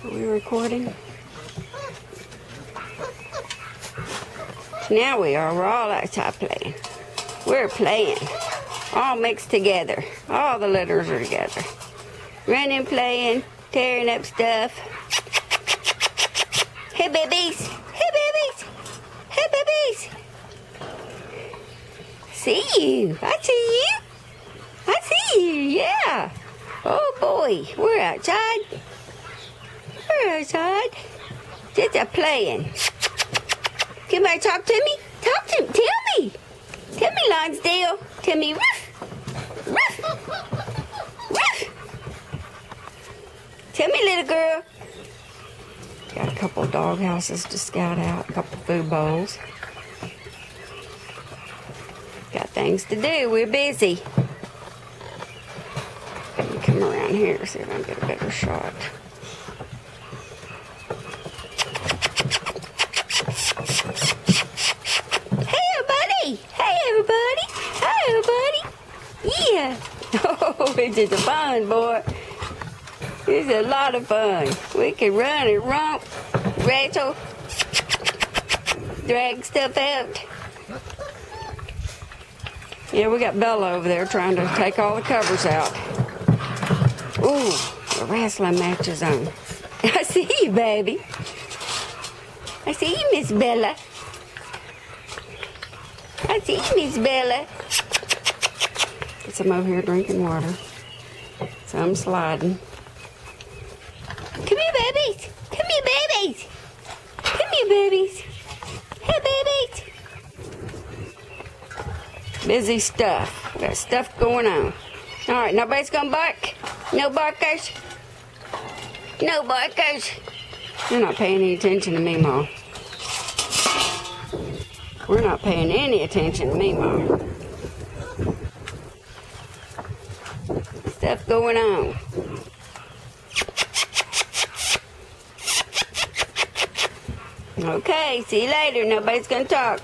Are we recording? Now we are. We're all outside playing. We're playing. All mixed together. All the litters are together. Running, playing, tearing up stuff. Hey, babies. Hey, babies. Hey, babies. See you. I see you. I see you. Yeah. Oh, boy. We're outside. We're outside. Just playing. Come here, talk to me. Talk to me. Tell me. Tell me, Lonsdale. Tell me, ruff. Ruff. Ruff. Tell me, little girl. Got a couple of dog houses to scout out. A couple of food bowls. Got things to do. We're busy. Let me come around here see if I can get a better shot. Yeah. Oh, it's just fun, boy. It's a lot of fun. We can run and romp, wrestle, drag stuff out. Yeah, we got Bella over there trying to take all the covers out. Ooh, the wrestling match is on. I see you, baby. I see you, Miss Bella. I see you, Miss Bella. Some over here drinking water. Some sliding. Come here, babies. Come here, babies. Come here, babies. Hey, babies. Busy stuff. We got stuff going on. All right, nobody's gonna bark. No barkers. No barkers. You're not paying any attention to me, Ma. We're not paying any attention to me, Ma. Stuff going on. Okay, see you later. Nobody's gonna talk.